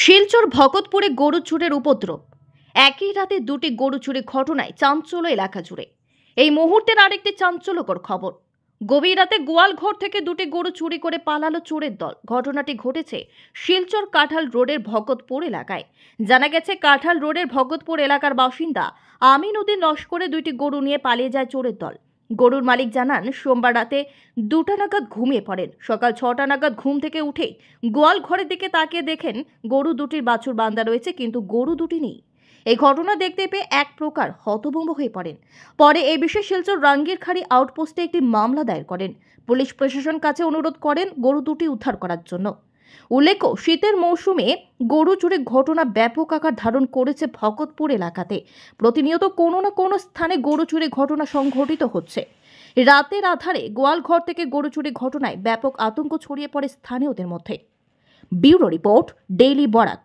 শিলচর ভগতপুরে গরু চুরের উপদ্রব। একই রাতে দুটি গরু চুরির ঘটনায় চাঞ্চল্য এলাকা জুড়ে। এই মুহূর্তের আরেকটি চাঞ্চল্যকর খবর। গভীর রাতে গোয়াল ঘর থেকে দুটি গরু চুরি করে পালালো চোরের দল। ঘটনাটি ঘটেছে শিলচর কাঁঠাল রোডের ভগতপুর এলাকায়। জানা গেছে, কাঁঠাল রোডের ভগতপুর এলাকার বাসিন্দা আমিন উদ্দিন লস্করে দুইটি গরু নিয়ে পালিয়ে যায় চোরের দল। গরুর মালিক জানান, সোমবার রাতে 2টা নাগাদ ঘুমিয়ে পড়েন। সকাল 6টা নাগাদ ঘুম থেকে উঠেই গোয়াল ঘরের দিকে তাকিয়ে দেখেন গরু দুটির বাছুর বাঁধা রয়েছে, কিন্তু গরু দুটি নেই। এই ঘটনা দেখতে পেয়ে এক প্রকার হতভম্ব হয়ে পড়েন। পরে এই বিষয়ে শিলচর রাঙ্গিরখাড়ি আউটপোস্টে একটি মামলা দায়ের করেন। পুলিশ প্রশাসন কাছে অনুরোধ করেন গরু দুটি উদ্ধার করার জন্য। উল্লেখ্য, শীতের মৌসুমে গরু চুরির ঘটনা ব্যাপক আকার ধারণ করেছে ভগতপুর এলাকাতে। প্রতিনিয়ত কোনো না কোনো স্থানে গরু চুরির ঘটনা সংঘটিত হচ্ছে। রাতের আধারে গোয়াল ঘর থেকে গরু চুরির ঘটনায় ব্যাপক আতঙ্ক ছড়িয়ে পড়ে স্থানীয়দের মধ্যে। Bureau report, daily Barak.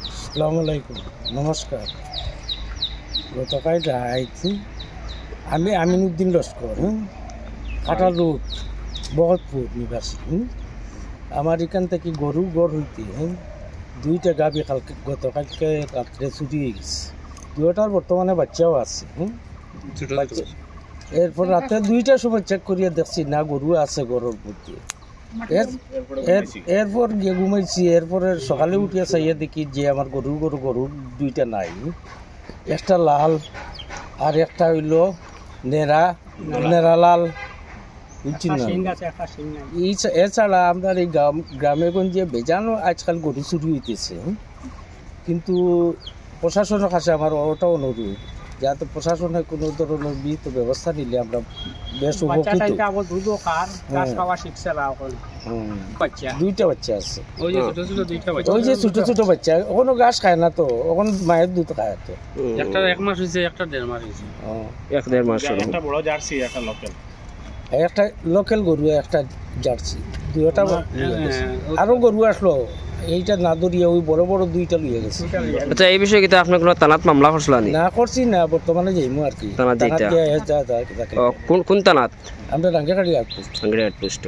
আসসালামু আলাইকুম, নমস্কার। গতকাল যাইছি আমি আমিন উদ্দিন লস্কর, কাঁঠাল রোড, ভগতপুর নিবাসী। আমার এখান থেকে গরু গড় হইতে 2টা গাভী কালকে গতকালকে রাত্রে চুরি হয়ে গেছে। 2টার বর্তমানে বাচ্চাও আছে। এরপর রাতে 2টার সময় চেক করিয়া দেখছি না গরু আছে গরুর মধ্যে। এরপর গিয়ে ঘুমাইছি। এরপরে সকালে উঠিয়া চাইয়া দেখি যে আমার গরু 2টা নাই। একটা লাল আর একটা হইল নেড়া লাল, বুঝছি না। এছাড়া আপনার এই গ্রামে গঞ্জে বেজানো আজকাল গরু চুরি হইতেছে। কিন্তু প্রশাসনের কাছে আমার ওটা অনুরোধ, যাতে প্রশাসনে কোনো ধরনের বিহিত ব্যবস্থা নিলে আমরা বেশ উপকৃত। 2টা বাচ্চা আছে, ওই যে ছোট ছোট বাচ্চা, ওখানে ঘাস খায় না, তো ওখানে মায়ের দুধ খায়। তো একটা 1 মাস হয়েছে, একটা 1.5 মাস হয়েছে। 1-1.5 মাস। একটা বড় জার্সি, একটা লোকাল। একটা লোকাল গরু, একটা জার্সি, 2টা। আরো গরু আসলো, এইটা না ধরিয়া ওই বড় বড় 2টা লইয়া গেছে। আচ্ছা, এই বিষয়ে কিন্তু আপনি কোনো থানাত মামলা করছিলেন? না করছি না, বর্তমানে যাইমু আর কি। কোন থানাত? আমরা রাঙ্গিরখাড়ি আউটপোস্ট।